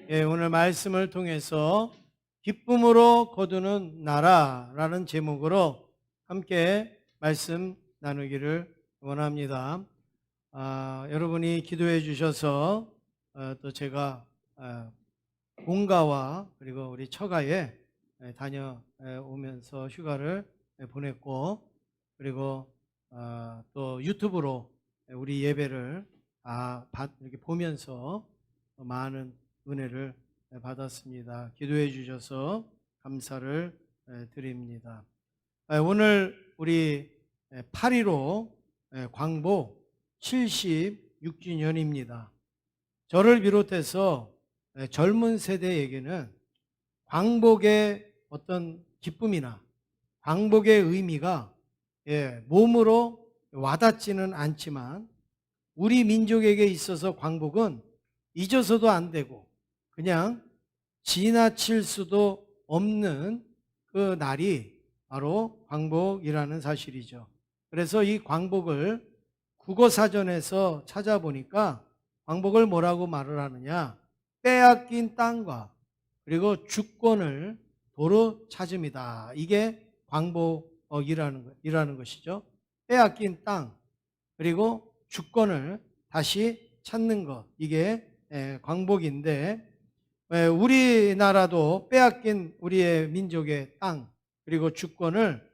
오늘 말씀을 통해서 기쁨으로 거두는 나라라는 제목으로 함께 말씀 나누기를 원합니다. 여러분이 기도해 주셔서 또 제가 본가와 그리고 우리 처가에 다녀오면서 휴가를 보냈고, 그리고 또 유튜브로 우리 예배를 이렇게 보면서 많은 은혜를 받았습니다. 기도해 주셔서 감사를 드립니다. 오늘 우리 8.15 광복 76주년입니다. 저를 비롯해서 젊은 세대에게는 광복의 어떤 기쁨이나 광복의 의미가 몸으로 와닿지는 않지만, 우리 민족에게 있어서 광복은 잊어서도 안 되고 그냥 지나칠 수도 없는 그 날이 바로 광복이라는 사실이죠. 그래서 이 광복을 국어사전에서 찾아보니까 광복을 뭐라고 말을 하느냐, 빼앗긴 땅과 그리고 주권을 도로 찾음이다. 이게 광복이라는 것이죠. 빼앗긴 땅 그리고 주권을 다시 찾는 것, 이게 광복인데, 우리나라도 빼앗긴 우리의 민족의 땅 그리고 주권을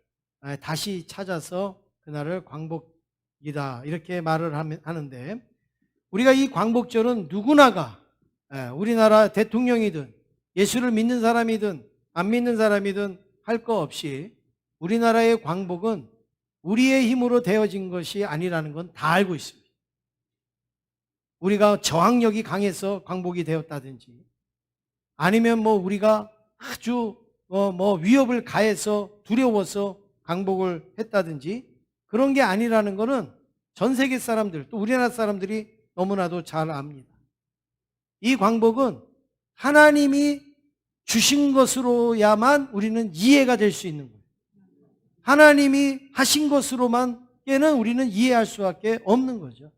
다시 찾아서 그날을 광복이다 이렇게 말을 하는데, 우리가 이 광복절은 누구나가 우리나라 대통령이든 예수를 믿는 사람이든 안 믿는 사람이든 할 거 없이 우리나라의 광복은 우리의 힘으로 되어진 것이 아니라는 건 다 알고 있습니다. 우리가 저항력이 강해서 광복이 되었다든지, 아니면 우리가 아주 위협을 가해서 두려워서 광복을 했다든지, 그런 게 아니라는 것은 전 세계 사람들, 또 우리나라 사람들이 너무나도 잘 압니다. 이 광복은 하나님이 주신 것으로야만 우리는 이해가 될 수 있는 거예요. 하나님이 하신 것으로만께는 우리는 이해할 수밖에 없는 거죠.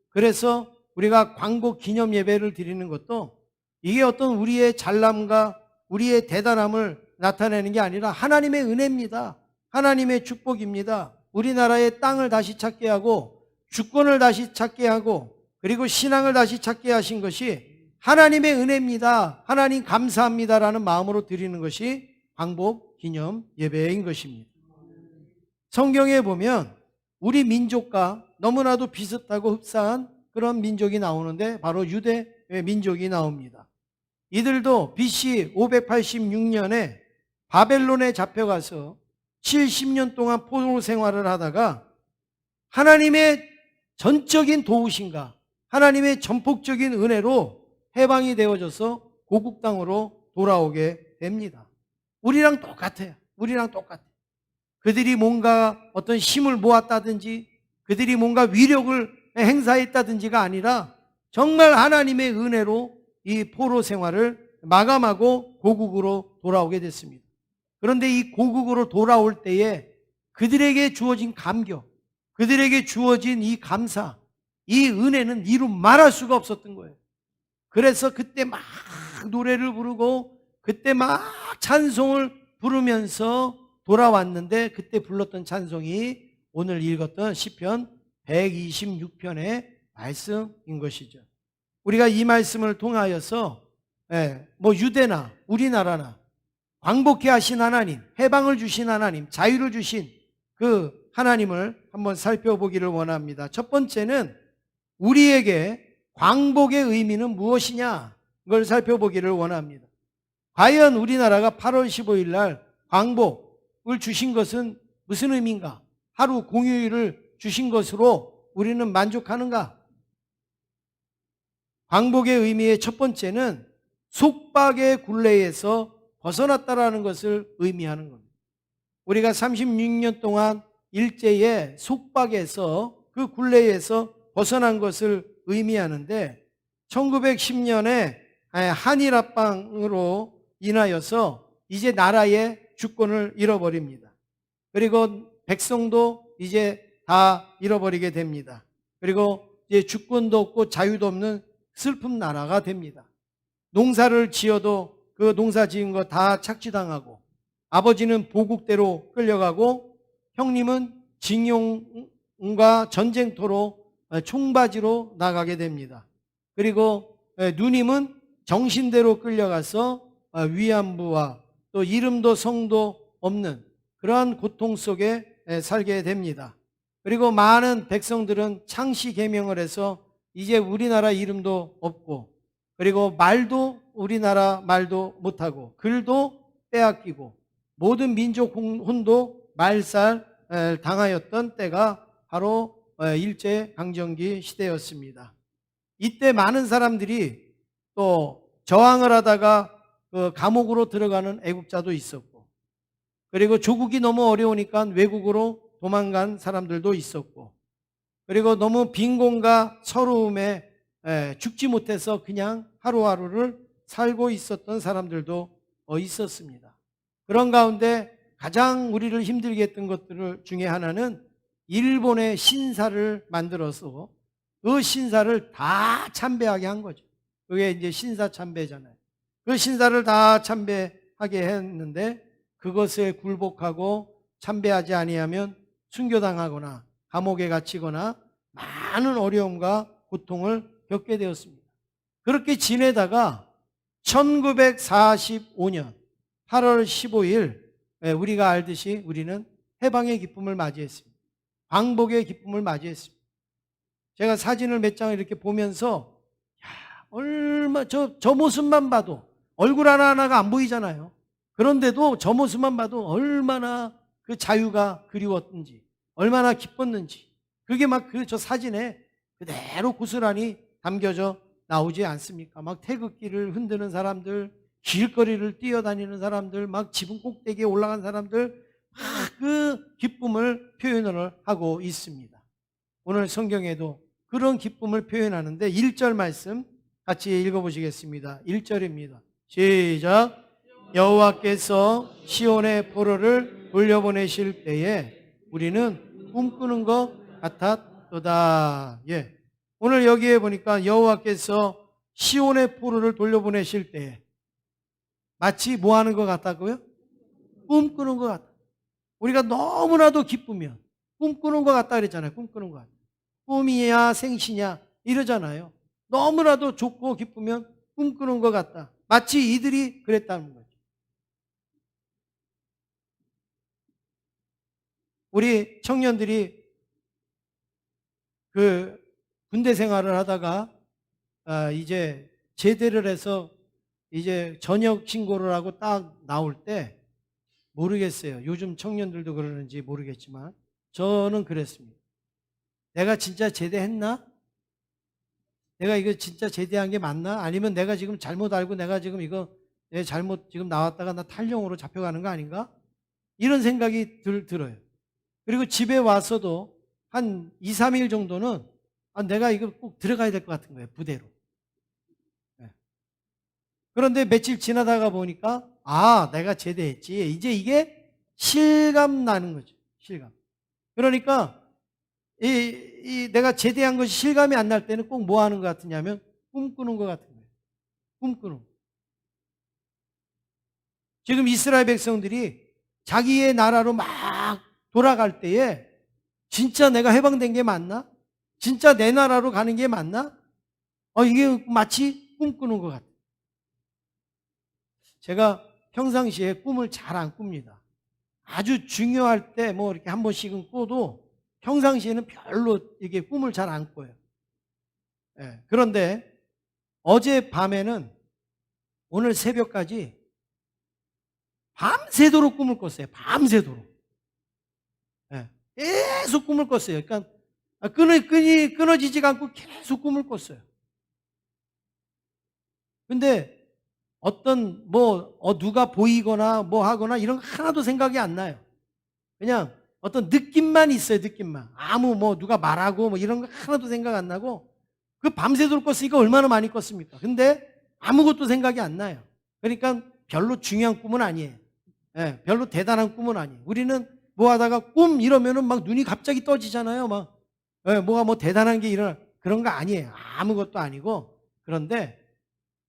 그래서 우리가 광복 기념 예배를 드리는 것도 이게 어떤 우리의 잘남과 우리의 대단함을 나타내는 게 아니라 하나님의 은혜입니다. 하나님의 축복입니다. 우리나라의 땅을 다시 찾게 하고 주권을 다시 찾게 하고 그리고 신앙을 다시 찾게 하신 것이 하나님의 은혜입니다. 하나님 감사합니다라는 마음으로 드리는 것이 광복 기념 예배인 것입니다. 성경에 보면 우리 민족과 너무나도 비슷하고 흡사한 그런 민족이 나오는데, 바로 유대 민족이 나옵니다. 이들도 BC 586년에 바벨론에 잡혀가서 70년 동안 포로 생활을 하다가 하나님의 전적인 도우심과 하나님의 전폭적인 은혜로 해방이 되어져서 고국 땅으로 돌아오게 됩니다. 우리랑 똑같아요. 우리랑 똑같아요. 그들이 뭔가 어떤 힘을 모았다든지 그들이 뭔가 위력을 행사했다든지가 아니라 정말 하나님의 은혜로 이 포로 생활을 마감하고 고국으로 돌아오게 됐습니다. 그런데 이 고국으로 돌아올 때에 그들에게 주어진 감격, 그들에게 주어진 이 감사, 이 은혜는 이루 말할 수가 없었던 거예요. 그래서 그때 막 노래를 부르고 그때 막 찬송을 부르면서 돌아왔는데, 그때 불렀던 찬송이 오늘 읽었던 시편 126편의 말씀인 것이죠. 우리가 이 말씀을 통하여서 유대나 우리나라나 광복케 하신 하나님, 해방을 주신 하나님, 자유를 주신 그 하나님을 한번 살펴보기를 원합니다. 첫 번째는 우리에게 광복의 의미는 무엇이냐, 그걸 살펴보기를 원합니다. 과연 우리나라가 8월 15일 날 광복을 주신 것은 무슨 의미인가? 하루 공휴일을 주신 것으로 우리는 만족하는가? 광복의 의미의 첫 번째는 속박의 굴레에서 벗어났다라는 것을 의미하는 겁니다. 우리가 36년 동안 일제의 속박에서, 그 굴레에서 벗어난 것을 의미하는데, 1910년에 한일합방으로 인하여서 이제 나라의 주권을 잃어버립니다. 그리고 백성도 이제 다 잃어버리게 됩니다. 그리고 이제 주권도 없고 자유도 없는 슬픈 나라가 됩니다. 농사를 지어도 그 농사 지은 거 다 착취당하고, 아버지는 보국대로 끌려가고, 형님은 징용과 전쟁터로 총바지로 나가게 됩니다. 그리고 누님은 정신대로 끌려가서 위안부와 또 이름도 성도 없는 그러한 고통 속에 살게 됩니다. 그리고 많은 백성들은 창씨 계명을 해서 이제 우리나라 이름도 없고, 그리고 말도 우리나라 말도 못하고, 글도 빼앗기고, 모든 민족 혼도 말살 당하였던 때가 바로 일제강점기 시대였습니다. 이때 많은 사람들이 또 저항을 하다가 그 감옥으로 들어가는 애국자도 있었고, 그리고 조국이 너무 어려우니까 외국으로 도망간 사람들도 있었고, 그리고 너무 빈곤과 서러움에 죽지 못해서 그냥 하루하루를 살고 있었던 사람들도 있었습니다. 그런 가운데 가장 우리를 힘들게 했던 것들 중에 하나는 일본의 신사를 만들어서 그 신사를 다 참배하게 한 거죠. 그게 이제 신사 참배잖아요. 그 신사를 다 참배하게 했는데, 그것에 굴복하고 참배하지 아니하면 순교당하거나 감옥에 갇히거나 많은 어려움과 고통을 겪게 되었습니다. 그렇게 지내다가 1945년 8월 15일 우리가 알듯이 우리는 해방의 기쁨을 맞이했습니다. 광복의 기쁨을 맞이했습니다. 제가 사진을 몇 장을 이렇게 보면서 저 모습만 봐도 얼굴 하나하나가 안 보이잖아요. 그런데도 저 모습만 봐도 얼마나 그 자유가 그리웠던지, 얼마나 기뻤는지, 그게 막 저 사진에 그대로 고스란히 담겨져 나오지 않습니까? 막 태극기를 흔드는 사람들, 길거리를 뛰어다니는 사람들, 막 지붕 꼭대기에 올라간 사람들, 막 그 기쁨을 표현을 하고 있습니다. 오늘 성경에도 그런 기쁨을 표현하는데 1절 말씀 같이 읽어보시겠습니다. 1절입니다. 시작. 여호와께서 시온의 포로를 돌려보내실 때에 우리는 꿈꾸는 것 같았도다. 예. 오늘 여기에 보니까 여호와께서 시온의 포로를 돌려보내실 때에 마치 뭐 하는 것 같다고요? 꿈꾸는 것 같다. 우리가 너무나도 기쁘면 꿈꾸는 것 같다 그랬잖아요. 꿈꾸는 것 같다. 꿈이야 생시냐 이러잖아요. 너무나도 좋고 기쁘면 꿈꾸는 것 같다. 마치 이들이 그랬다는 거죠. 우리 청년들이 그 군대 생활을 하다가 이제 제대를 해서 이제 전역 신고를 하고 딱 나올 때 모르겠어요. 요즘 청년들도 그러는지 모르겠지만 저는 그랬습니다. 내가 진짜 제대했나? 내가 이거 진짜 제대한 게 맞나? 아니면 내가 지금 잘못 알고 내가 지금 이거 내 잘못 지금 나왔다가 나 탈영으로 잡혀가는 거 아닌가? 이런 생각이 들어요. 그리고 집에 와서도 한 2, 3일 정도는 내가 이거 꼭 들어가야 될 것 같은 거예요. 부대로. 네. 그런데 며칠 지나다가 보니까 내가 제대했지. 이제 이게 실감 나는 거죠. 실감. 그러니까 내가 제대한 것이 실감이 안 날 때는 꼭 뭐 하는 것 같으냐면 꿈꾸는 것 같은 거예요. 꿈꾸는. 지금 이스라엘 백성들이 자기의 나라로 막 돌아갈 때에 진짜 내가 해방된 게 맞나? 진짜 내 나라로 가는 게 맞나? 이게 마치 꿈꾸는 것 같아요. 제가 평상시에 꿈을 잘 안 꿉니다. 아주 중요할 때 뭐 이렇게 한 번씩은 꿔도 평상시에는 별로 이게 꿈을 잘 안 꿔요. 예, 그런데 어제 밤에는 오늘 새벽까지 밤새도록 꿈을 꿨어요. 밤새도록. 예, 계속 꿈을 꿨어요. 그러니까 끊어지지가 않고 계속 꿈을 꿨어요. 근데 어떤 누가 보이거나 뭐 하거나 이런 거 하나도 생각이 안 나요. 그냥 어떤 느낌만 있어요. 느낌만. 누가 말하고 뭐 이런 거 하나도 생각 안 나고, 그 밤새도록 꿨으니까 얼마나 많이 꿨습니까? 근데 아무것도 생각이 안 나요. 그러니까 별로 중요한 꿈은 아니에요. 예, 별로 대단한 꿈은 아니에요. 우리는 뭐 하다가 꿈 이러면은 막 눈이 갑자기 떠지잖아요. 뭐가 대단한 게 일어나. 그런 거 아니에요. 아무것도 아니고. 그런데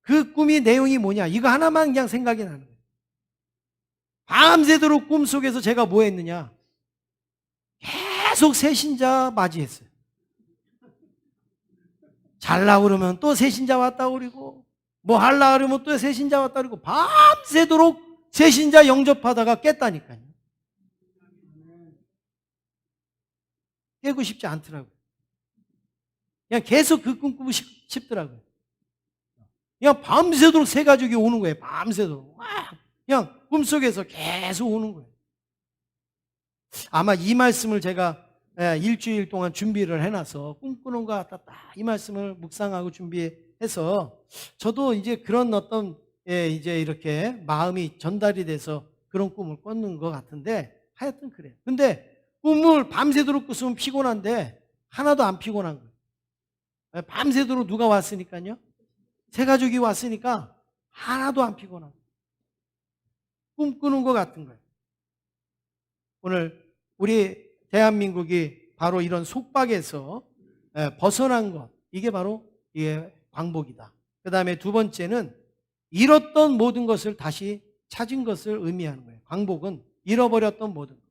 그 꿈이 내용이 뭐냐? 이거 하나만 그냥 생각이 나는 거예요. 밤새도록 꿈속에서 제가 뭐 했느냐? 계속 새신자 맞이했어요. 잘라 그러면 또 새신자 왔다 그러고, 뭐 할라 그러면 또 새신자 왔다 그러고, 밤새도록 새신자 영접하다가 깼다니까요. 깨고 싶지 않더라고요. 그냥 계속 그 꿈 꾸고 싶더라고요. 그냥 밤새도록 새 가족이 오는 거예요. 밤새도록. 그냥 꿈속에서 계속 오는 거예요. 아마 이 말씀을 제가 일주일 동안 준비를 해놔서 꿈꾸는 것 같다. 이 말씀을 묵상하고 준비해서 저도 이제 그런 어떤 이제 이렇게 마음이 전달이 돼서 그런 꿈을 꿨는 것 같은데 하여튼 그래요. 근데 꿈을 밤새도록 꿨으면 피곤한데 하나도 안 피곤한 거예요. 밤새도록 누가 왔으니까요. 새 가족이 왔으니까 하나도 안 피곤한 거예요. 꿈꾸는 것 같은 거예요. 오늘 우리 대한민국이 바로 이런 속박에서 벗어난 것, 이게 바로 이게 광복이다. 그 다음에 두 번째는 잃었던 모든 것을 다시 찾은 것을 의미하는 거예요. 광복은 잃어버렸던 모든 것.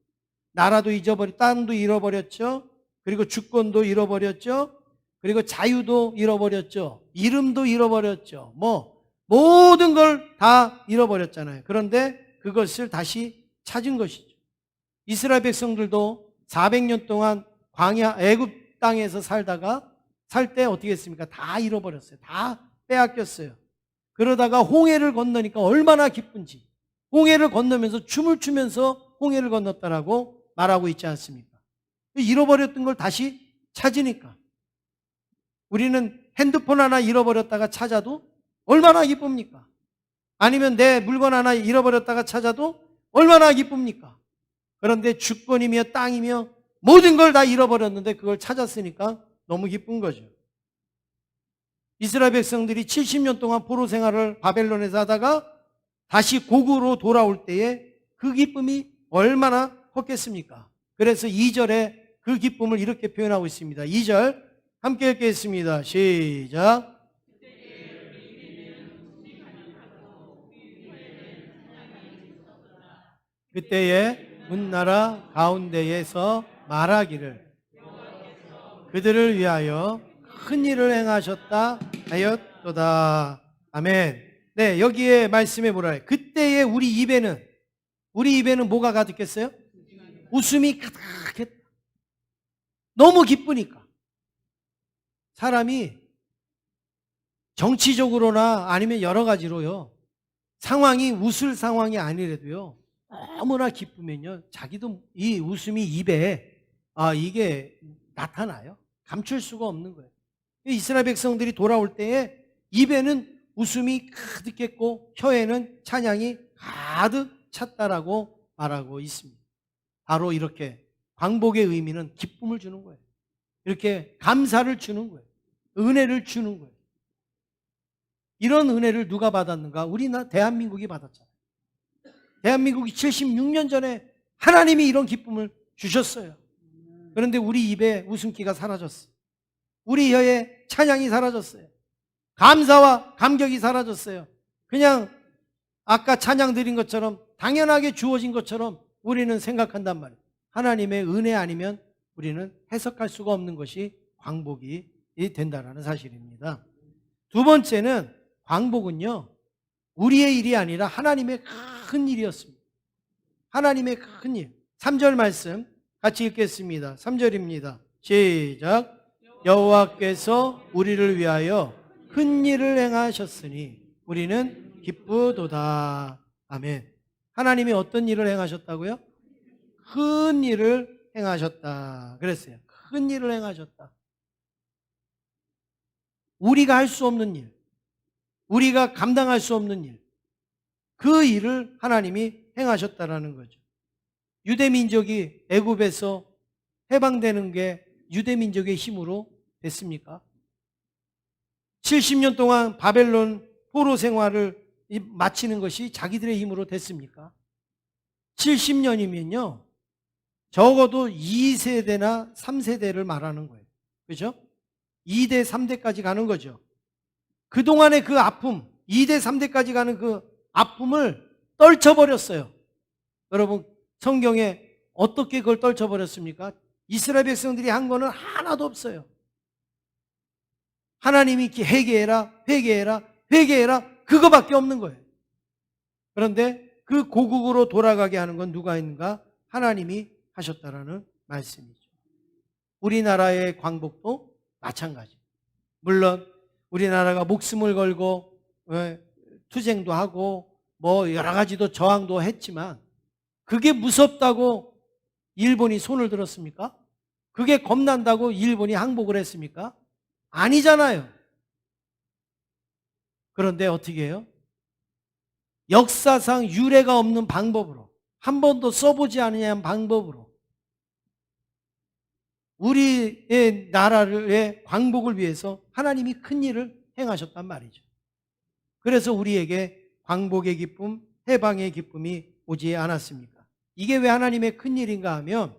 나라도 잊어버렸고 땅도 잃어버렸죠. 그리고 주권도 잃어버렸죠. 그리고 자유도 잃어버렸죠. 이름도 잃어버렸죠. 뭐 모든 걸 다 잃어버렸잖아요. 그런데 그것을 다시 찾은 것이죠. 이스라엘 백성들도 400년 동안 광야 애굽 땅에서 살다가 살 때 어떻게 했습니까? 다 잃어버렸어요. 다 빼앗겼어요. 그러다가 홍해를 건너니까 얼마나 기쁜지, 홍해를 건너면서 춤을 추면서 홍해를 건넜다라고 말하고 있지 않습니까? 잃어버렸던 걸 다시 찾으니까. 우리는 핸드폰 하나 잃어버렸다가 찾아도 얼마나 기쁩니까? 아니면 내 물건 하나 잃어버렸다가 찾아도 얼마나 기쁩니까? 그런데 주권이며 땅이며 모든 걸 다 잃어버렸는데 그걸 찾았으니까 너무 기쁜 거죠. 이스라엘 백성들이 70년 동안 포로 생활을 바벨론에서 하다가 다시 고국으로 돌아올 때에 그 기쁨이 얼마나 컸겠습니까? 그래서 2절에 그 기쁨을 이렇게 표현하고 있습니다. 2절 함께 읽겠습니다. 시작. 그때에 문나라 가운데에서 말하기를 그들을 위하여 큰 일을 행하셨다 하였도다. 아멘. 네, 여기에 말씀에 뭐라 해요? 그때에 우리 입에는 뭐가 가득했어요? 웃음이 가득했다. 너무 기쁘니까. 사람이 정치적으로나 아니면 여러 가지로요, 상황이 웃을 상황이 아니라도요, 너무나 기쁘면요, 자기도 이 웃음이 입에 이게 나타나요. 감출 수가 없는 거예요. 이스라엘 백성들이 돌아올 때에 입에는 웃음이 가득했고 혀에는 찬양이 가득 찼다라고 말하고 있습니다. 바로 이렇게 광복의 의미는 기쁨을 주는 거예요. 이렇게 감사를 주는 거예요. 은혜를 주는 거예요. 이런 은혜를 누가 받았는가? 우리나라 대한민국이 받았잖아요. 대한민국이 76년 전에 하나님이 이런 기쁨을 주셨어요. 그런데 우리 입에 웃음기가 사라졌어요. 우리 혀에 찬양이 사라졌어요. 감사와 감격이 사라졌어요. 그냥 아까 찬양 드린 것처럼 당연하게 주어진 것처럼 우리는 생각한단 말이에요. 하나님의 은혜 아니면 우리는 해석할 수가 없는 것이 광복이 된다는 사실입니다. 두 번째는 광복은요, 우리의 일이 아니라 하나님의 큰 일이었습니다. 하나님의 큰 일. 3절 말씀 같이 읽겠습니다. 3절입니다. 시작. 여호와께서 우리를 위하여 큰 일을 행하셨으니 우리는 기쁘도다. 아멘. 하나님이 어떤 일을 행하셨다고요? 큰 일을 행하셨다 그랬어요. 큰 일을 행하셨다. 우리가 할 수 없는 일, 우리가 감당할 수 없는 일, 그 일을 하나님이 행하셨다라는 거죠. 유대민족이 애굽에서 해방되는 게 유대민족의 힘으로 됐습니까? 70년 동안 바벨론 포로 생활을 마치는 것이 자기들의 힘으로 됐습니까? 70년이면요 적어도 2세대나 3세대를 말하는 거예요. 그렇죠? 2대, 3대까지 가는 거죠. 그동안의 그 아픔, 2대, 3대까지 가는 그 아픔을 떨쳐버렸어요. 여러분, 성경에 어떻게 그걸 떨쳐버렸습니까? 이스라엘 백성들이 한 거는 하나도 없어요. 하나님이 회개해라, 회개해라, 회개해라, 그거밖에 없는 거예요. 그런데 그 고국으로 돌아가게 하는 건 누가 있는가? 하나님이 하셨다라는 말씀이죠. 우리나라의 광복도 마찬가지. 물론 우리나라가 목숨을 걸고 투쟁도 하고 뭐 여러 가지도 저항도 했지만 그게 무섭다고 일본이 손을 들었습니까? 그게 겁난다고 일본이 항복을 했습니까? 아니잖아요. 그런데 어떻게 해요? 역사상 유례가 없는 방법으로, 한 번도 써보지 않은 방법으로 우리의 나라의 광복을 위해서 하나님이 큰 일을 행하셨단 말이죠. 그래서 우리에게 광복의 기쁨, 해방의 기쁨이 오지 않았습니까? 이게 왜 하나님의 큰 일인가 하면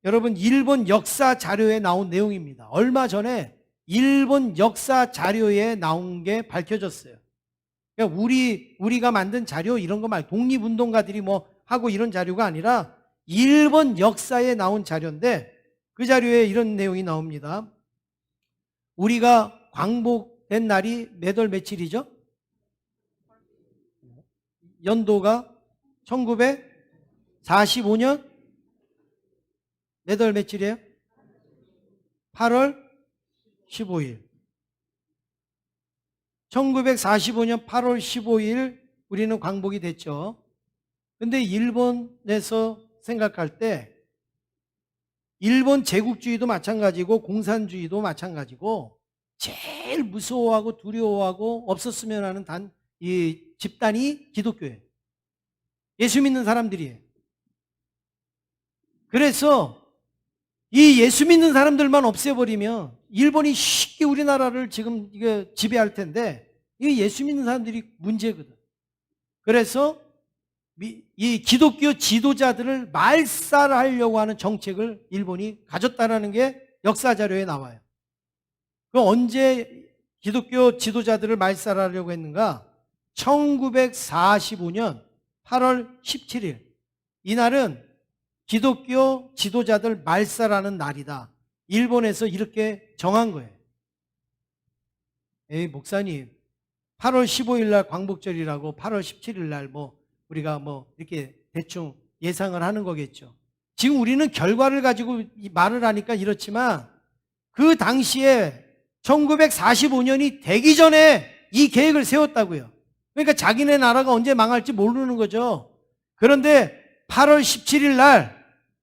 여러분, 일본 역사 자료에 나온 내용입니다. 얼마 전에 일본 역사 자료에 나온 게 밝혀졌어요. 그러니까 우리가 만든 자료 이런 거 말고 독립운동가들이 뭐 하고 이런 자료가 아니라 일본 역사에 나온 자료인데 그 자료에 이런 내용이 나옵니다. 우리가 광복된 날이 몇 월 며칠이죠? 연도가 1945년 몇 월 며칠이에요? 8월 15일. 1945년 8월 15일 우리는 광복이 됐죠. 근데 일본에서 생각할 때 일본 제국주의도 마찬가지고 공산주의도 마찬가지고 제일 무서워하고 두려워하고 없었으면 하는 이 집단이 기독교예요. 예수 믿는 사람들이에요. 그래서 이 예수 믿는 사람들만 없애버리면 일본이 쉽게 우리나라를 지금 지배할 텐데 이 예수 믿는 사람들이 문제거든. 그래서 이 기독교 지도자들을 말살하려고 하는 정책을 일본이 가졌다는 게 역사 자료에 나와요. 그럼 언제 기독교 지도자들을 말살하려고 했는가? 1945년 8월 17일. 이날은 기독교 지도자들 말살하는 날이다. 일본에서 이렇게 정한 거예요. 에이, 목사님, 8월 15일 날 광복절이라고 8월 17일 날 우리가 이렇게 대충 예상을 하는 거겠죠. 지금 우리는 결과를 가지고 말을 하니까 이렇지만 그 당시에 1945년이 되기 전에 이 계획을 세웠다고요. 그러니까 자기네 나라가 언제 망할지 모르는 거죠. 그런데 8월 17일 날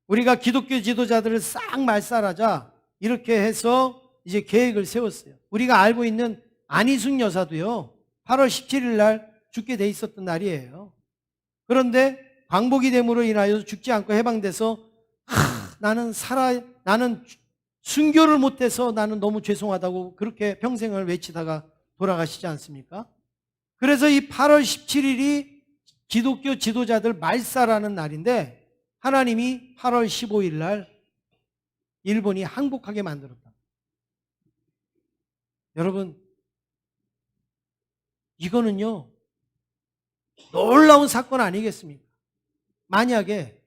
우리가 기독교 지도자들을 싹 말살하자 이렇게 해서 이제 계획을 세웠어요. 우리가 알고 있는 안희숙 여사도요, 8월 17일 날 죽게 돼 있었던 날이에요. 그런데 광복이 됨으로 인하여 죽지 않고 해방돼서 나는 순교를 못해서 나는 너무 죄송하다고 그렇게 평생을 외치다가 돌아가시지 않습니까? 그래서 이 8월 17일이 기독교 지도자들 말살하는 날인데 하나님이 8월 15일 날 일본이 항복하게 만들었다. 여러분, 이거는요 놀라운 사건 아니겠습니까? 만약에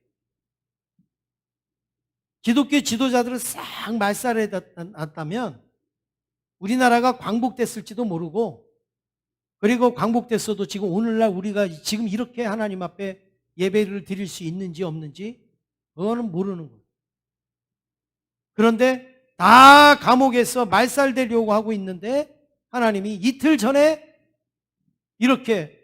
기독교 지도자들을 싹 말살해놨다면 우리나라가 광복됐을지도 모르고, 그리고 광복됐어도 지금 오늘날 우리가 지금 이렇게 하나님 앞에 예배를 드릴 수 있는지 없는지 그거는 모르는 거예요. 그런데 다 감옥에서 말살되려고 하고 있는데 하나님이 이틀 전에 이렇게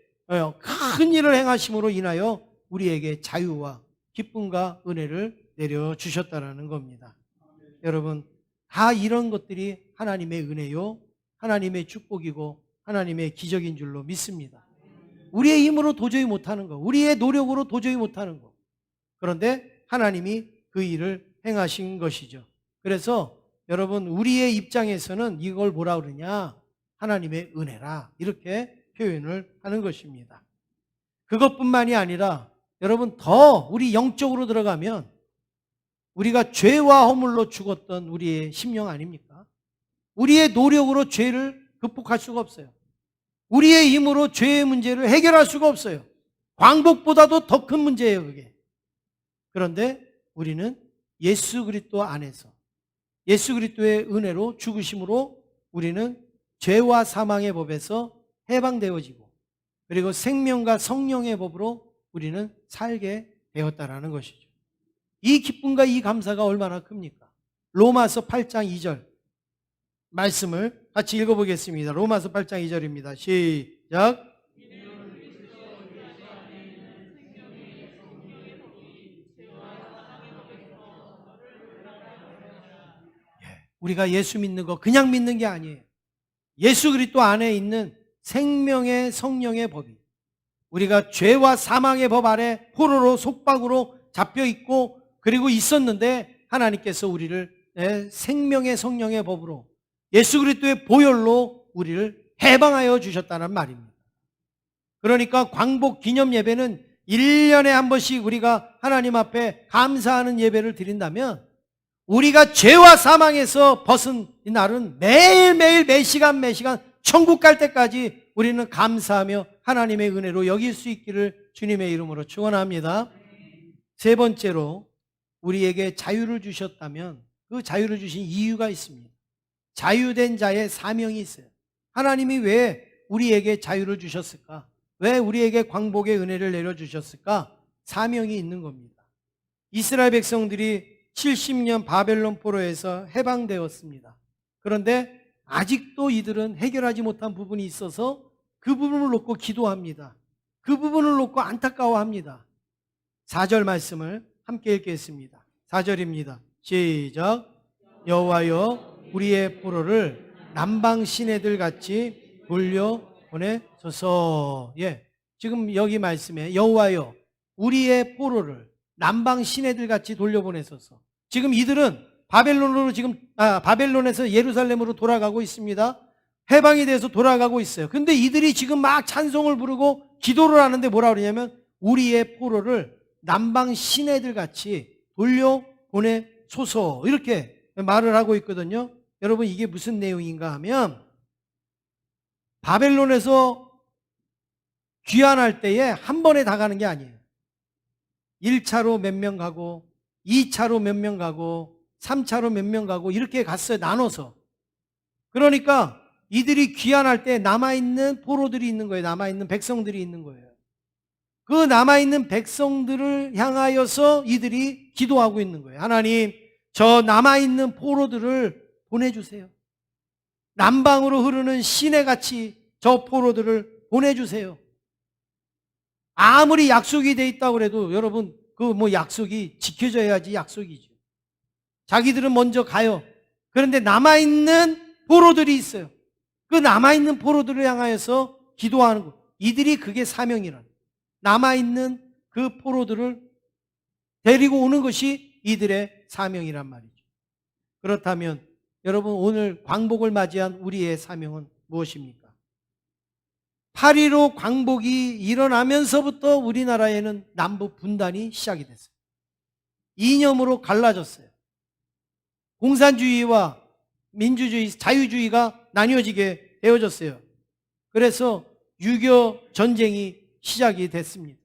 큰 일을 행하심으로 인하여 우리에게 자유와 기쁨과 은혜를 내려주셨다는 겁니다. 여러분, 다 이런 것들이 하나님의 은혜요, 하나님의 축복이고 하나님의 기적인 줄로 믿습니다. 우리의 힘으로 도저히 못하는 거, 우리의 노력으로 도저히 못하는 거. 그런데 하나님이 그 일을 행하신 것이죠. 그래서 여러분, 우리의 입장에서는 이걸 뭐라 그러냐? 하나님의 은혜라, 이렇게 표현을 하는 것입니다. 그것뿐만이 아니라 여러분, 더 우리 영적으로 들어가면 우리가 죄와 허물로 죽었던 우리의 심령 아닙니까? 우리의 노력으로 죄를 극복할 수가 없어요. 우리의 힘으로 죄의 문제를 해결할 수가 없어요. 광복보다도 더 큰 문제예요, 그게. 그런데 우리는 예수 그리스도 안에서 예수 그리스도의 은혜로 죽으심으로 우리는 죄와 사망의 법에서 해방되어지고 그리고 생명과 성령의 법으로 우리는 살게 되었다라는 것이죠. 이 기쁨과 이 감사가 얼마나 큽니까? 로마서 8장 2절 말씀을 같이 읽어보겠습니다. 로마서 8장 2절입니다. 시작. 우리가 예수 믿는 거 그냥 믿는 게 아니에요. 예수 그리스도 안에 있는 생명의 성령의 법이 우리가 죄와 사망의 법 아래 포로로 속박으로 잡혀 있고 그리고 있었는데 하나님께서 우리를 생명의 성령의 법으로 예수 그리스도의 보혈로 우리를 해방하여 주셨다는 말입니다. 그러니까 광복 기념 예배는 1년에 한 번씩 우리가 하나님 앞에 감사하는 예배를 드린다면 우리가 죄와 사망에서 벗은 이 날은 매일매일 매시간 천국 갈 때까지 우리는 감사하며 하나님의 은혜로 여길 수 있기를 주님의 이름으로 축원합니다. 세 번째로 우리에게 자유를 주셨다면 그 자유를 주신 이유가 있습니다. 자유된 자의 사명이 있어요. 하나님이 왜 우리에게 자유를 주셨을까? 왜 우리에게 광복의 은혜를 내려주셨을까? 사명이 있는 겁니다. 이스라엘 백성들이 70년 바벨론 포로에서 해방되었습니다. 그런데 아직도 이들은 해결하지 못한 부분이 있어서 그 부분을 놓고 기도합니다. 그 부분을 놓고 안타까워합니다. 4절 말씀을 함께 읽겠습니다. 4절입니다. 시작. 여호와여 우리의 포로를 남방 시내들 같이 돌려보내소서. 지금 여기 말씀에 여호와여 우리의 포로를 남방 시내들 같이 돌려보내소서. 지금 이들은 바벨론에서 예루살렘으로 돌아가고 있습니다. 해방이 돼서 돌아가고 있어요. 근데 이들이 지금 막 찬송을 부르고 기도를 하는데 뭐라 그러냐면 우리의 포로를 남방 시내들 같이 돌려보내소서 이렇게 말을 하고 있거든요. 여러분 이게 무슨 내용인가 하면 바벨론에서 귀환할 때에 한 번에 다 가는 게 아니에요. 1차로 몇 명 가고 2차로 몇 명 가고 3차로 몇 명 가고 이렇게 갔어요. 나눠서. 그러니까 이들이 귀환할 때 남아있는 포로들이 있는 거예요. 남아있는 백성들이 있는 거예요. 그 남아있는 백성들을 향하여서 이들이 기도하고 있는 거예요. 하나님, 저 남아있는 포로들을 보내주세요. 남방으로 흐르는 시내같이 저 포로들을 보내주세요. 아무리 약속이 돼 있다고 해도 여러분 그 약속이 지켜져야지 약속이죠. 자기들은 먼저 가요. 그런데 남아있는 포로들이 있어요. 그 남아있는 포로들을 향하여서 기도하는 것. 이들이 그게 사명이란. 남아있는 그 포로들을 데리고 오는 것이 이들의 사명이란 말이죠. 그렇다면 여러분 오늘 광복을 맞이한 우리의 사명은 무엇입니까? 8.15 광복이 일어나면서부터 우리나라에는 남북 분단이 시작이 됐어요. 이념으로 갈라졌어요. 공산주의와 민주주의, 자유주의가 나뉘어지게 되어졌어요. 그래서 6.25 전쟁이 시작이 됐습니다.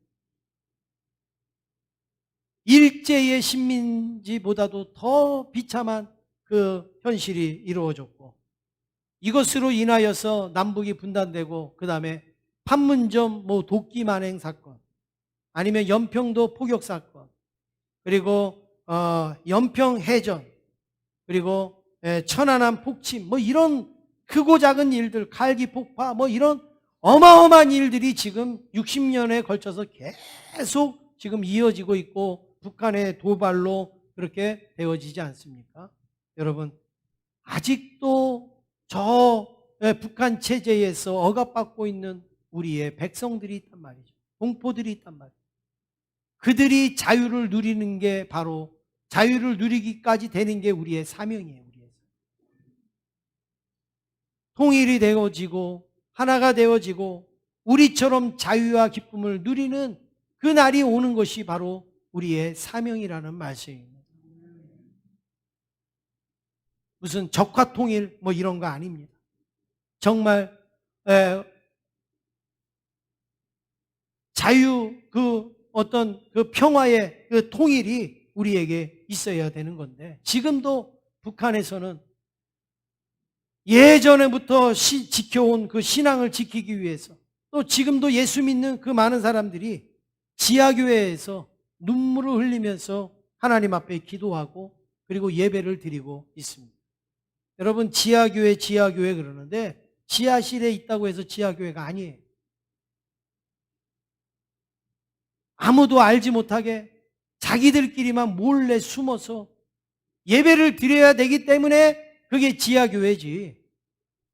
일제의 식민지보다도 더 비참한 그 현실이 이루어졌고 이것으로 인하여서 남북이 분단되고 그 다음에 판문점 도끼 만행 사건 아니면 연평도 포격 사건 그리고 연평 해전 그리고 천안함 폭침 이런 크고 작은 일들 칼기 폭파 이런 어마어마한 일들이 지금 60년에 걸쳐서 계속 지금 이어지고 있고 북한의 도발로 그렇게 되어지지 않습니까? 여러분 아직도 저 북한 체제에서 억압받고 있는 우리의 백성들이 있단 말이죠. 동포들이 있단 말이죠. 그들이 자유를 누리는 게 바로 자유를 누리기까지 되는 게 우리의 사명이에요. 우리의 통일이 되어지고 하나가 되어지고 우리처럼 자유와 기쁨을 누리는 그 날이 오는 것이 바로 우리의 사명이라는 말씀입니다. 무슨 적화통일 이런 거 아닙니다. 정말 어떤 그 평화의 그 통일이 우리에게 있어야 되는 건데, 지금도 북한에서는 예전에부터 지켜온 그 신앙을 지키기 위해서, 또 지금도 예수 믿는 그 많은 사람들이 지하교회에서 눈물을 흘리면서 하나님 앞에 기도하고 그리고 예배를 드리고 있습니다. 여러분, 지하교회 그러는데 지하실에 있다고 해서 지하교회가 아니에요. 아무도 알지 못하게 자기들끼리만 몰래 숨어서 예배를 드려야 되기 때문에 그게 지하교회지,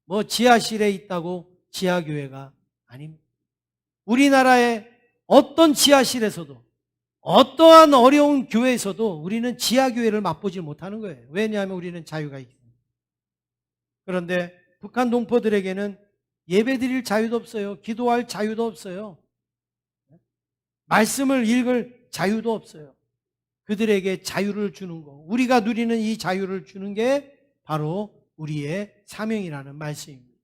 뭐 지하실에 있다고 지하교회가 아닙니다. 우리나라의 어떤 지하실에서도, 어떠한 어려운 교회에서도 우리는 지하교회를 맛보지 못하는 거예요. 왜냐하면 우리는 자유가 있습니다. 그런데 북한 동포들에게는 예배 드릴 자유도 없어요. 기도할 자유도 없어요. 말씀을 읽을 자유도 없어요. 그들에게 자유를 주는 거, 우리가 누리는 이 자유를 주는 게 바로 우리의 사명이라는 말씀입니다.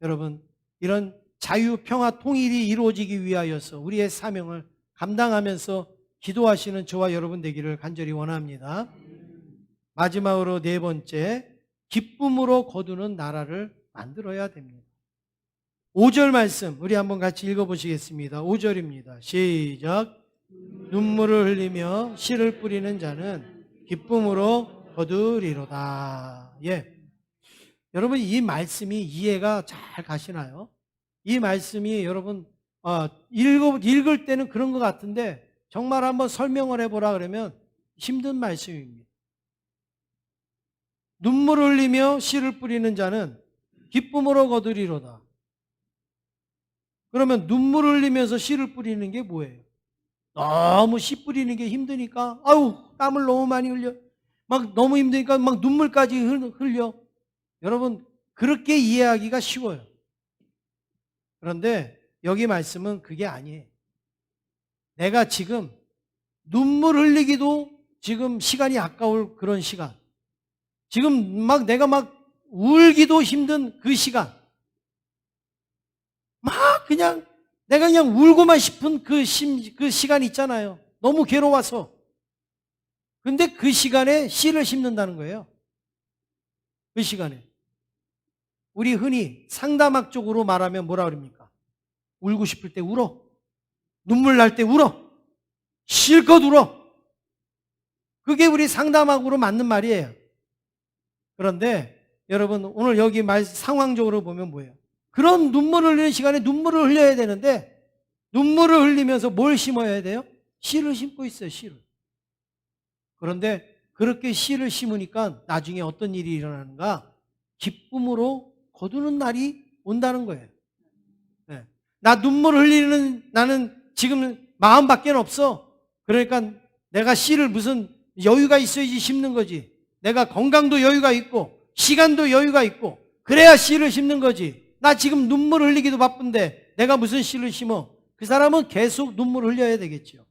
여러분, 이런 자유, 평화, 통일이 이루어지기 위하여서 우리의 사명을 감당하면서 기도하시는 저와 여러분 되기를 간절히 원합니다. 마지막으로 네 번째, 기쁨으로 거두는 나라를 만들어야 됩니다. 5절 말씀 우리 한번 같이 읽어보시겠습니다. 5절입니다. 시작. 눈물을 흘리며 씨를 뿌리는 자는 기쁨으로 거두리로다. 예. 여러분, 이 말씀이 이해가 잘 가시나요? 이 말씀이 여러분 읽을 때는 그런 것 같은데 정말 한번 설명을 해보라 그러면 힘든 말씀입니다. 눈물을 흘리며 씨를 뿌리는 자는 기쁨으로 거두리로다. 그러면 눈물을 흘리면서 씨를 뿌리는 게 뭐예요? 너무 씨 뿌리는 게 힘드니까 땀을 너무 많이 흘려. 막 너무 힘드니까 막 눈물까지 흘려. 여러분, 그렇게 이해하기가 쉬워요. 그런데 여기 말씀은 그게 아니에요. 내가 지금 눈물 흘리기도 지금 시간이 아까울 그런 시간, 지금 내가 울기도 힘든 그 시간, 내가 그냥 울고만 싶은 그 시간 있잖아요. 너무 괴로워서. 근데 그 시간에 씨를 심는다는 거예요. 그 시간에. 우리 흔히 상담학적으로 말하면 뭐라 그럽니까? 울고 싶을 때 울어. 눈물 날 때 울어. 실컷 울어. 그게 우리 상담학으로 맞는 말이에요. 그런데 여러분, 오늘 여기 상황적으로 보면 뭐예요? 그런 눈물을 흘리는 시간에 눈물을 흘려야 되는데 눈물을 흘리면서 뭘 심어야 돼요? 씨를 심고 있어요. 씨를. 그런데 그렇게 씨를 심으니까 나중에 어떤 일이 일어나는가? 기쁨으로 거두는 날이 온다는 거예요. 네. 나 눈물 흘리는 나는 지금 마음밖에 없어. 그러니까 내가 씨를 무슨 여유가 있어야지 심는 거지. 내가 건강도 여유가 있고 시간도 여유가 있고 그래야 씨를 심는 거지. 나 지금 눈물 흘리기도 바쁜데 내가 무슨 씨를 심어? 그 사람은 계속 눈물을 흘려야 되겠죠.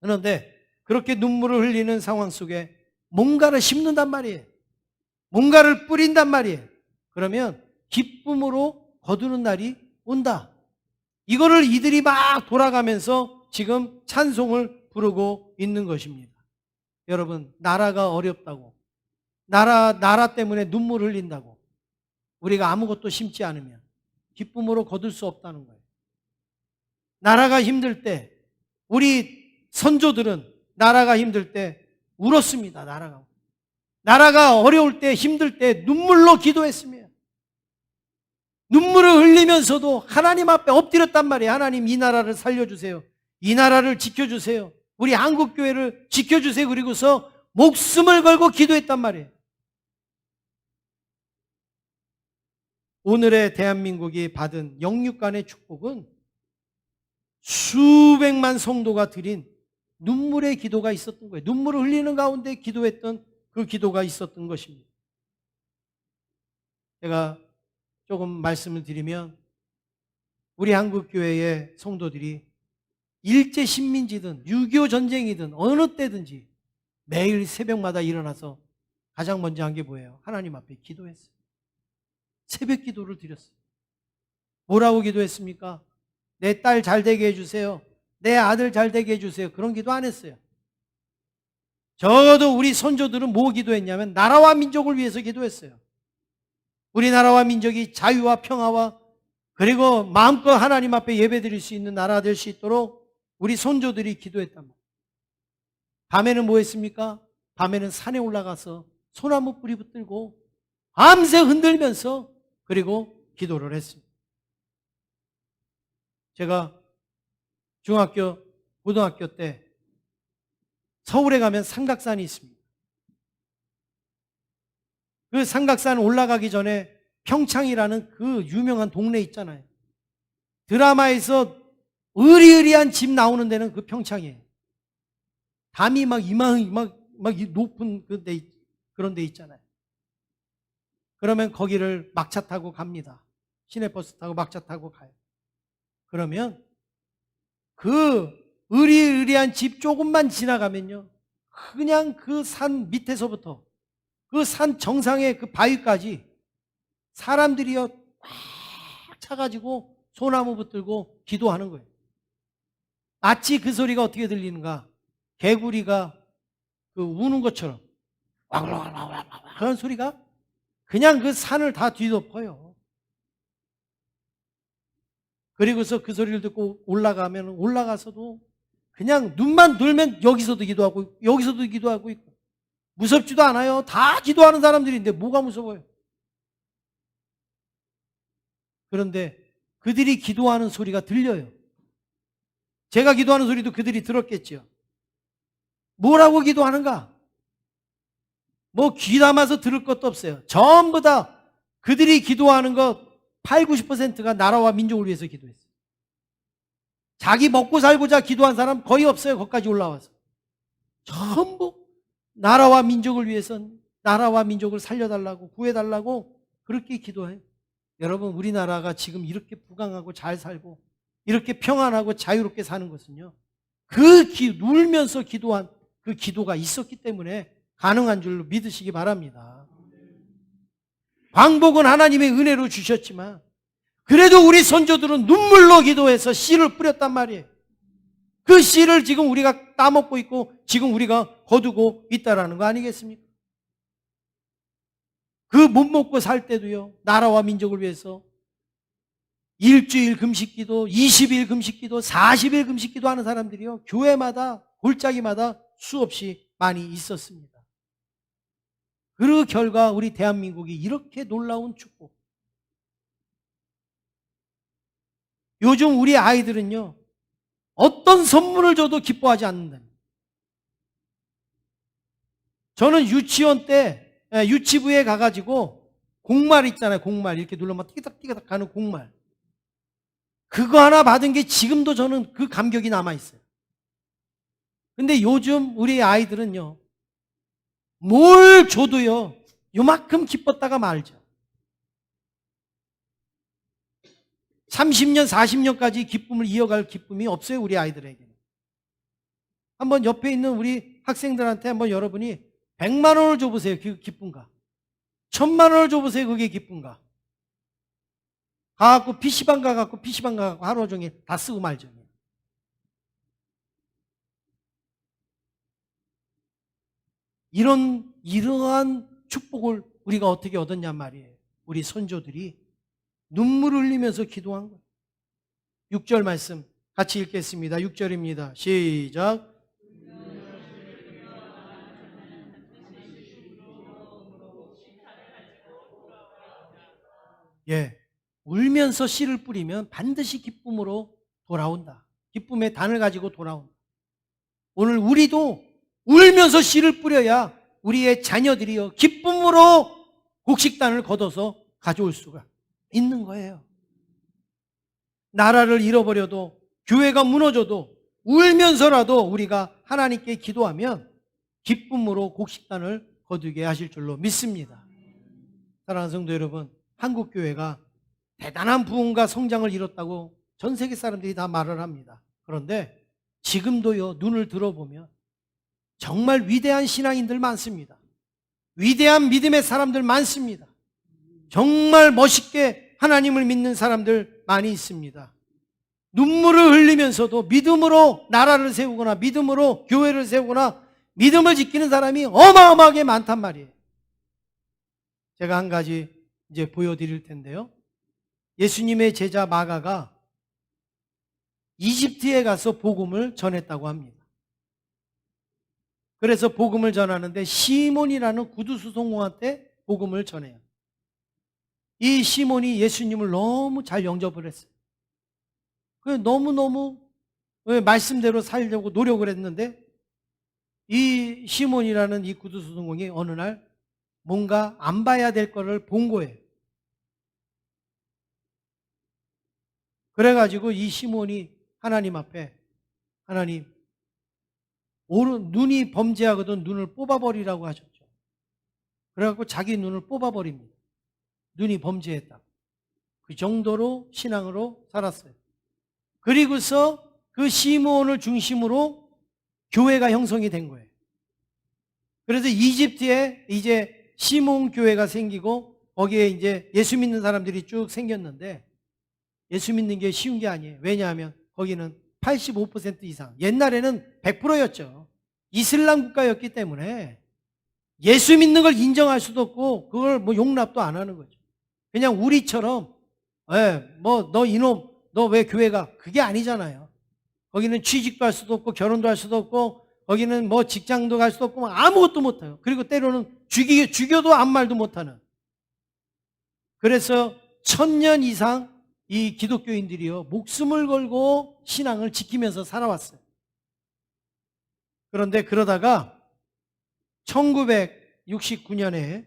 그런데 그렇게 눈물을 흘리는 상황 속에 뭔가를 심는단 말이에요. 뭔가를 뿌린단 말이에요. 그러면 기쁨으로 거두는 날이 온다. 이거를 이들이 막 돌아가면서 지금 찬송을 부르고 있는 것입니다. 여러분, 나라가 어렵다고, 나라 때문에 눈물 흘린다고 우리가 아무것도 심지 않으면 기쁨으로 거둘 수 없다는 거예요. 나라가 힘들 때, 우리 선조들은 나라가 힘들 때 울었습니다. 나라가 어려울 때, 힘들 때 눈물로 기도했습니다. 눈물을 흘리면서도 하나님 앞에 엎드렸단 말이에요. 하나님, 이 나라를 살려주세요. 이 나라를 지켜주세요. 우리 한국교회를 지켜주세요. 그리고서 목숨을 걸고 기도했단 말이에요. 오늘의 대한민국이 받은 영육간의 축복은 수백만 성도가 드린 눈물의 기도가 있었던 거예요. 눈물을 흘리는 가운데 기도했던 그 기도가 있었던 것입니다. 제가 조금 말씀을 드리면 우리 한국교회의 성도들이 일제 식민지든 6.25 전쟁이든 어느 때든지 매일 새벽마다 일어나서 가장 먼저 한 게 뭐예요? 하나님 앞에 기도했어요. 새벽 기도를 드렸어요. 뭐라고 기도했습니까? 내 딸 잘 되게 해주세요. 내 아들 잘 되게 해주세요. 그런 기도 안 했어요. 적어도 우리 선조들은 뭐 기도했냐면 나라와 민족을 위해서 기도했어요. 우리나라와 민족이 자유와 평화와 그리고 마음껏 하나님 앞에 예배드릴 수 있는 나라가 될 수 있도록 우리 선조들이 기도했단 말이에요. 밤에는 뭐 했습니까? 밤에는 산에 올라가서 소나무 뿌리 붙들고 밤새 흔들면서 그리고 기도를 했습니다. 제가 중학교, 고등학교 때 서울에 가면 삼각산이 있습니다. 그 삼각산 올라가기 전에 평창이라는 그 유명한 동네 있잖아요. 드라마에서 으리으리한 집 나오는 데는 그 평창이에요. 담이 막 높은 그런 데 있잖아요. 그러면 거기를 막차 타고 갑니다. 시내버스 타고 막차 타고 가요. 그러면 그 으리으리한 집 조금만 지나가면요. 그냥 그 산 밑에서부터 그 산 정상의 그 바위까지 사람들이요 꽉 차가지고 소나무 붙들고 기도하는 거예요. 마치 그 소리가 어떻게 들리는가? 개구리가 그 우는 것처럼 그런 소리가 그냥 그 산을 다 뒤덮어요. 그리고서 그 소리를 듣고 올라가면 올라가서도 그냥 눈만 돌면 여기서도 기도하고 여기서도 기도하고 있고 무섭지도 않아요. 다 기도하는 사람들인데 뭐가 무서워요? 그런데 그들이 기도하는 소리가 들려요. 제가 기도하는 소리도 그들이 들었겠죠. 뭐라고 기도하는가? 뭐 귀담아서 들을 것도 없어요. 전부 다 그들이 기도하는 것 8, 90%가 나라와 민족을 위해서 기도했어요. 자기 먹고 살고자 기도한 사람 거의 없어요. 거기까지 올라와서. 전부 나라와 민족을 위해서 나라와 민족을 살려달라고 구해달라고 그렇게 기도해요. 여러분 우리나라가 지금 이렇게 부강하고 잘 살고 이렇게 평안하고 자유롭게 사는 것은요. 울면서 기도한 그 기도가 있었기 때문에 가능한 줄로 믿으시기 바랍니다. 광복은 하나님의 은혜로 주셨지만 그래도 우리 선조들은 눈물로 기도해서 씨를 뿌렸단 말이에요. 그 씨를 지금 우리가 따먹고 있고 지금 우리가 거두고 있다라는 거 아니겠습니까? 그 못 먹고 살 때도요. 나라와 민족을 위해서 일주일 금식기도, 20일 금식기도, 40일 금식기도 하는 사람들이요. 교회마다 골짜기마다 수없이 많이 있었습니다. 그 결과 우리 대한민국이 이렇게 놀라운 축복. 요즘 우리 아이들은요. 어떤 선물을 줘도 기뻐하지 않는다. 저는 유치원 때 유치부에 가가지고 공말 있잖아요. 공말 이렇게 눌러면 띠기닥띠기닥 가는 공말. 그거 하나 받은 게 지금도 저는 그 감격이 남아있어요. 근데 요즘 우리 아이들은요. 뭘 줘도요. 요만큼 기뻤다가 말죠. 30년, 40년까지 기쁨을 이어갈 기쁨이 없어요. 우리 아이들에게는. 한번 옆에 있는 우리 학생들한테 한번 여러분이 100만 원을 줘보세요. 그 기쁜가? 1000만 원을 줘보세요. 그게 기쁜가? 가갖고 PC방 가갖고 하루 종일 다 쓰고 말죠. 이러한 축복을 우리가 어떻게 얻었냔 말이에요. 우리 선조들이 눈물을 흘리면서 기도한 거예요. 6절 말씀 같이 읽겠습니다. 6절입니다. 시작. 예, 울면서 씨를 뿌리면 반드시 기쁨으로 돌아온다. 기쁨의 단을 가지고 돌아온다. 오늘 우리도 울면서 씨를 뿌려야 우리의 자녀들이요 기쁨으로 곡식단을 걷어서 가져올 수가 있는 거예요. 나라를 잃어버려도 교회가 무너져도 울면서라도 우리가 하나님께 기도하면 기쁨으로 곡식단을 거두게 하실 줄로 믿습니다. 사랑하는 성도 여러분, 한국교회가 대단한 부흥과 성장을 이뤘다고 전 세계 사람들이 다 말을 합니다. 그런데 지금도요 눈을 들어보면 정말 위대한 신앙인들 많습니다. 위대한 믿음의 사람들 많습니다. 정말 멋있게 하나님을 믿는 사람들 많이 있습니다. 눈물을 흘리면서도 믿음으로 나라를 세우거나 믿음으로 교회를 세우거나 믿음을 지키는 사람이 어마어마하게 많단 말이에요. 제가 한 가지 이제 보여드릴 텐데요. 예수님의 제자 마가가 이집트에 가서 복음을 전했다고 합니다. 그래서 복음을 전하는데 시몬이라는 구두수송공한테 복음을 전해요. 이 시몬이 예수님을 너무 잘 영접을 했어요. 너무너무 말씀대로 살려고 노력을 했는데 이 시몬이라는 이 구두수송공이 어느 날 뭔가 안 봐야 될 거를 본 거예요. 그래가지고 이 시몬이 하나님 앞에, 하나님, 눈이 범죄하거든 눈을 뽑아버리라고 하셨죠. 그래갖고 자기 눈을 뽑아버립니다. 눈이 범죄했다. 그 정도로 신앙으로 살았어요. 그리고서 그 시몬을 중심으로 교회가 형성이 된 거예요. 그래서 이집트에 이제 시몬 교회가 생기고 거기에 이제 예수 믿는 사람들이 쭉 생겼는데 예수 믿는 게 쉬운 게 아니에요. 왜냐하면 거기는 85% 이상, 옛날에는 100%였죠. 이슬람 국가였기 때문에 예수 믿는 걸 인정할 수도 없고 그걸 뭐 용납도 안 하는 거죠. 그냥 우리처럼 너 이놈 너 왜 교회 가? 그게 아니잖아요. 거기는 취직도 할 수도 없고 결혼도 할 수도 없고 거기는 뭐 직장도 갈 수도 없고 아무것도 못해요. 그리고 때로는 죽여도 아무 말도 못하는. 그래서 1000년 이상 이 기독교인들이요 목숨을 걸고 신앙을 지키면서 살아왔어요. 그런데 그러다가 1969년에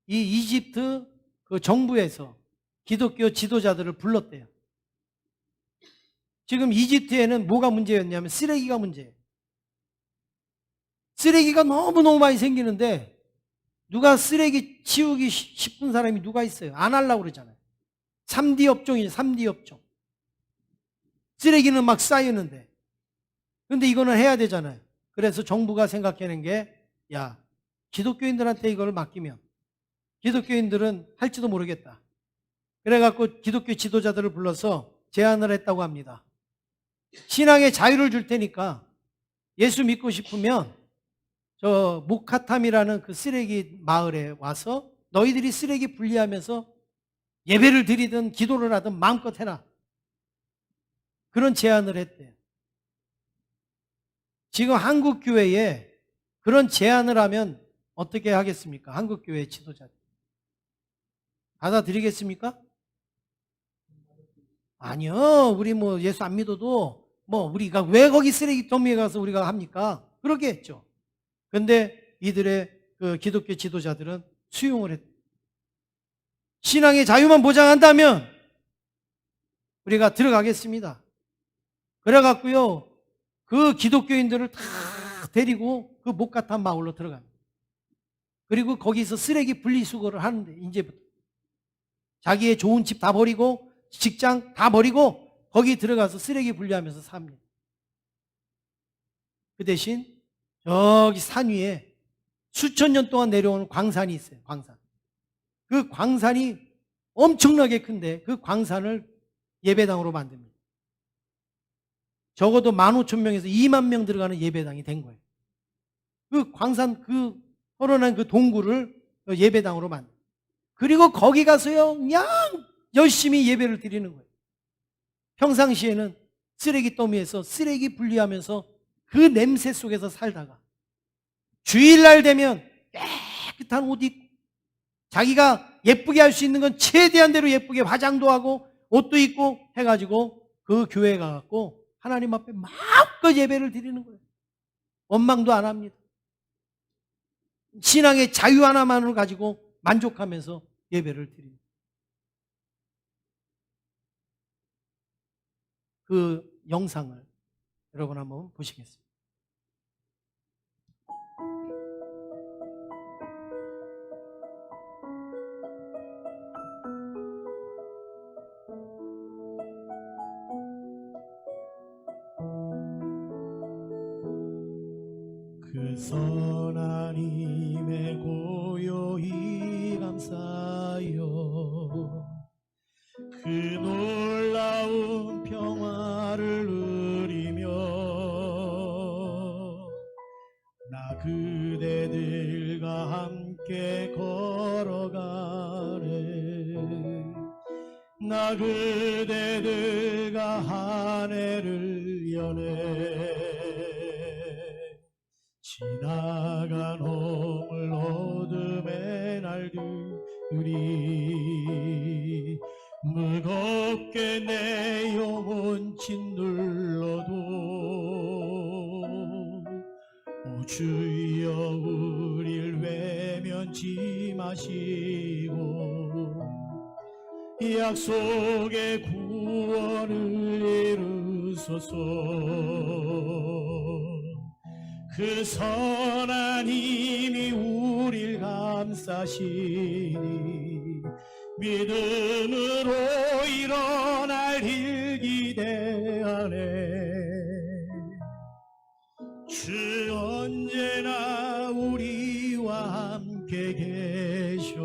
이 이집트 그 정부에서 기독교 지도자들을 불렀대요. 지금 이집트에는 뭐가 문제였냐면 쓰레기가 문제예요. 쓰레기가 너무너무 많이 생기는데 누가 쓰레기 치우기 싶은 사람이 누가 있어요? 안 하려고 그러잖아요. 3D 업종이죠. 3D 업종. 쓰레기는 막 쌓이는데. 근데 이거는 해야 되잖아요. 그래서 정부가 생각하는 게 기독교인들한테 이걸 맡기면 기독교인들은 할지도 모르겠다. 그래갖고 기독교 지도자들을 불러서 제안을 했다고 합니다. 신앙의 자유를 줄 테니까 예수 믿고 싶으면 저 모카탐이라는 그 쓰레기 마을에 와서 너희들이 쓰레기 분리하면서 예배를 드리든 기도를 하든 마음껏 해라. 그런 제안을 했대요. 지금 한국교회에 그런 제안을 하면 어떻게 하겠습니까? 한국교회 지도자들. 받아들이겠습니까? 아니요. 우리 뭐 예수 안 믿어도 우리가 왜 거기 쓰레기통에 가서 우리가 합니까? 그렇게 했죠. 근데 이들의 그 기독교 지도자들은 수용을 했대요. 신앙의 자유만 보장한다면 우리가 들어가겠습니다. 그래갖고요, 그 기독교인들을 다 데리고 그 목가탄 마을로 들어갑니다. 그리고 거기서 쓰레기 분리수거를 하는데, 이제부터. 자기의 좋은 집 다 버리고, 직장 다 버리고, 거기 들어가서 쓰레기 분리하면서 삽니다. 그 대신, 저기 산 위에 수천 년 동안 내려오는 광산이 있어요, 광산. 그 광산이 엄청나게 큰데, 그 광산을 예배당으로 만듭니다. 적어도 15,000명에서 20,000명 들어가는 예배당이 된 거예요. 그 광산, 그 헐어난 그 동굴을 예배당으로 만듭니다. 그리고 거기 가서요, 그냥 열심히 예배를 드리는 거예요. 평상시에는 쓰레기 더미에서 쓰레기 분리하면서 그 냄새 속에서 살다가 주일날 되면 깨끗한 옷 입고 자기가 예쁘게 할 수 있는 건 최대한 대로 예쁘게 화장도 하고 옷도 입고 해가지고 그 교회에 가갖고 하나님 앞에 마음껏 예배를 드리는 거예요. 원망도 안 합니다. 신앙의 자유 하나만을 가지고 만족하면서 예배를 드립니다. 그 영상을 여러분 한번 보시겠습니다. 그 선한 힘에 고요히 감사하여 그 놀라운 평화 함께 걸어가네. 나 그대들과 한 해를 여네. 지나간 허물 어둠의 날들이 무겁게 내 영혼 짓눌러도 오 주여 우릴 외면치 마시고 약속의 구원을 이루소서. 그 선한 힘이 우릴 감싸시니 믿음으로 일어날 일 기대하네. 주 언제나 우리와 함께 계셔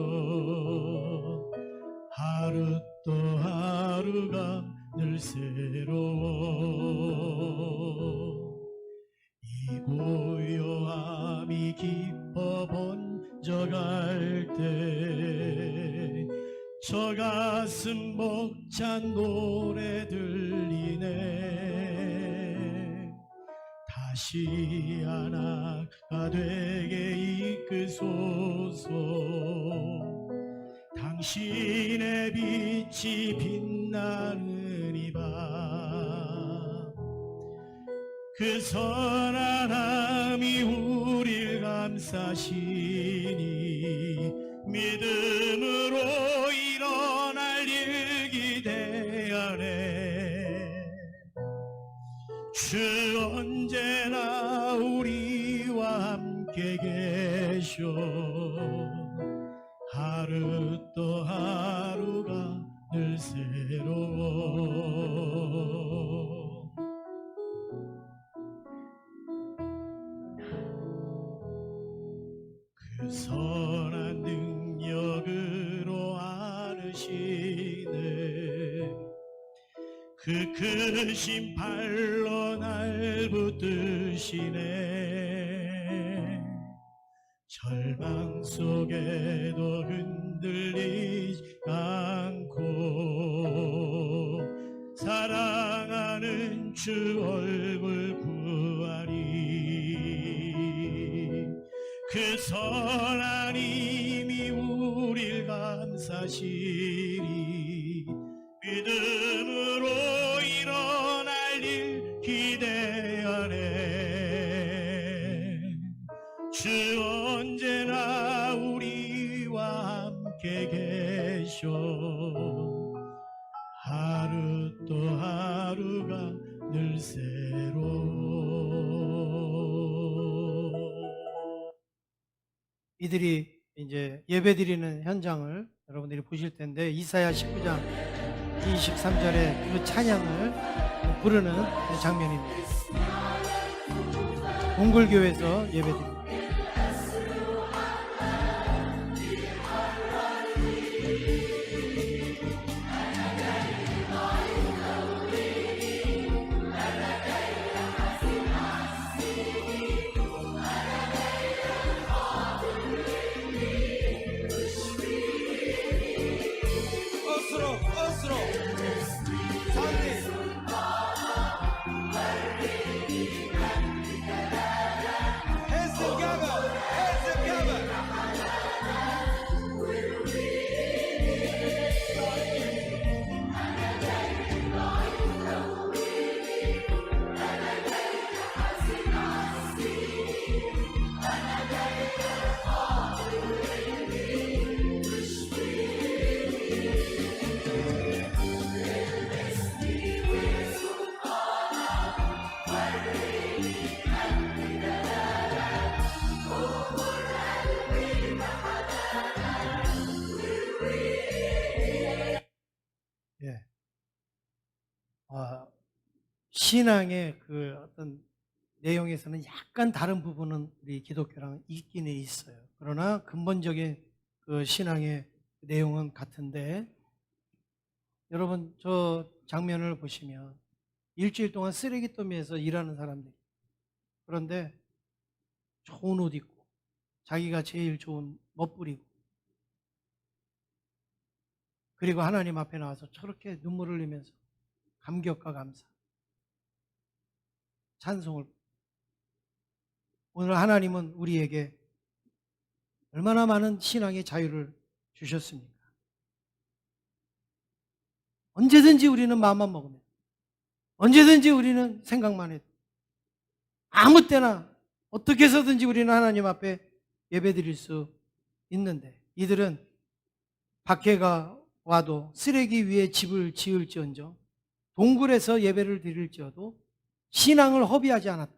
하루 또 하루가 늘 새로워. 이 고요함이 깊어 번져갈 때 저 가슴 벅찬 노래 들리네. 다시 하나가 되게 이끄소서. 당신의 빛이 빛나는 이 밤 그 선한함이 우릴 감싸시니 믿음으로 일어날 일 기대하네. 주 언제나 우리와 함께 계셔 하루 또 하루가 늘 새로워. 그 선한 능력으로 안으시네. 그 크신 팔로 날 붙드시네. 절망 속에도 흔들리지 않고 사랑하는 주 얼굴 구하리. 그 선한 힘이 우릴 감싸시리. 믿음으로 일어날 일 기대하네. 주 언제나 우리와 함께 계셔 하루 또 하루가 늘 새로워. 이들이 이제 예배드리는 현장을 여러분들이 보실 텐데 이사야 19장 23절에 그 찬양을 부르는 장면입니다. 동굴교회에서 예배드립니다. 신앙의 그 어떤 내용에서는 약간 다른 부분은 우리 기독교랑 있기는 있어요. 그러나 근본적인 그 신앙의 내용은 같은데, 여러분 저 장면을 보시면 일주일 동안 쓰레기 더미에서 일하는 사람들, 그런데 좋은 옷 입고 자기가 제일 좋은 멋부리고, 그리고 하나님 앞에 나와서 저렇게 눈물을 흘리면서 감격과 감사, 찬송을. 오늘 하나님은 우리에게 얼마나 많은 신앙의 자유를 주셨습니까? 언제든지 우리는 마음만 먹으면, 언제든지 우리는 생각만 해도, 아무 때나 어떻게 해서든지 우리는 하나님 앞에 예배드릴 수 있는데, 이들은 박해가 와도 쓰레기 위에 집을 지을지언정 동굴에서 예배를 드릴지어도 신앙을 허비하지 않았다.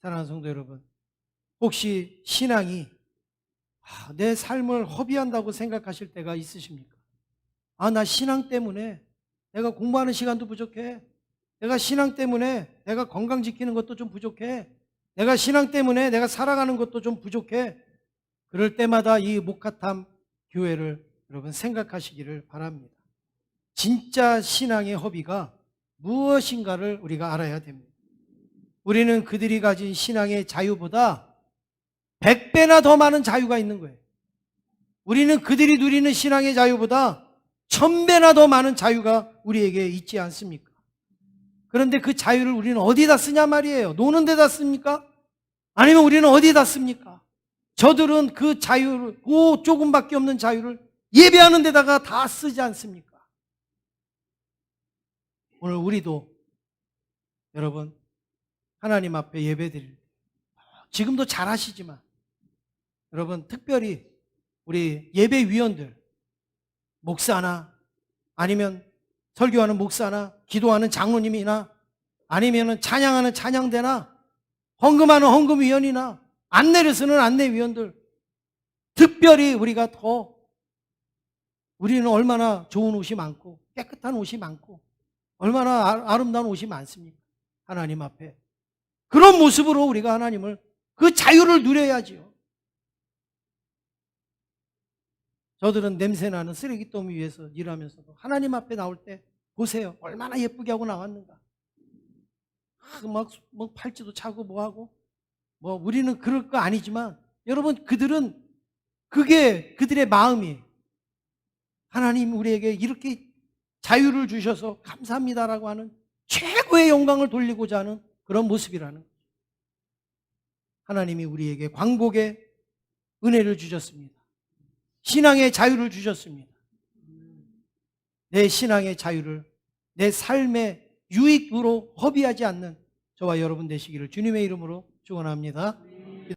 사랑하는 성도 여러분, 혹시 신앙이 내 삶을 허비한다고 생각하실 때가 있으십니까? 나 신앙 때문에 내가 공부하는 시간도 부족해. 내가 신앙 때문에 내가 건강 지키는 것도 좀 부족해. 내가 신앙 때문에 내가 살아가는 것도 좀 부족해. 그럴 때마다 이 목화탐 교회를 여러분 생각하시기를 바랍니다. 진짜 신앙의 허비가 무엇인가를 우리가 알아야 됩니다. 우리는 그들이 가진 신앙의 자유보다 100배나 더 많은 자유가 있는 거예요. 우리는 그들이 누리는 신앙의 자유보다 1000배나 더 많은 자유가 우리에게 있지 않습니까? 그런데 그 자유를 우리는 어디다 쓰냐 말이에요. 노는 데다 씁니까? 아니면 우리는 어디다 씁니까? 저들은 그 자유를, 그 조금밖에 없는 자유를 예배하는 데다가 다 쓰지 않습니까? 오늘 우리도 여러분 하나님 앞에 예배드릴 때, 지금도 잘 하시지만 여러분 특별히 우리 예배위원들, 목사나 아니면 설교하는 목사나 기도하는 장로님이나 아니면 찬양하는 찬양대나 헌금하는 헌금위원이나 안내를 쓰는 안내위원들, 특별히 우리가 우리는 얼마나 좋은 옷이 많고 깨끗한 옷이 많고 얼마나 아름다운 옷이 많습니까? 하나님 앞에 그런 모습으로 우리가 하나님을, 그 자유를 누려야지요. 저들은 냄새나는 쓰레기더미 위에서 일하면서도 하나님 앞에 나올 때 보세요, 얼마나 예쁘게 하고 나왔는가. 막 팔찌도 차고 뭐하고, 우리는 그럴 거 아니지만 여러분, 그들은 그게 그들의 마음이, 하나님 우리에게 이렇게 자유를 주셔서 감사합니다라고 하는 최고의 영광을 돌리고자 하는 그런 모습이라는 거죠. 하나님이 우리에게 광복의 은혜를 주셨습니다. 신앙의 자유를 주셨습니다. 내 신앙의 자유를 내 삶의 유익으로 허비하지 않는 저와 여러분 되시기를 주님의 이름으로 축원합니다.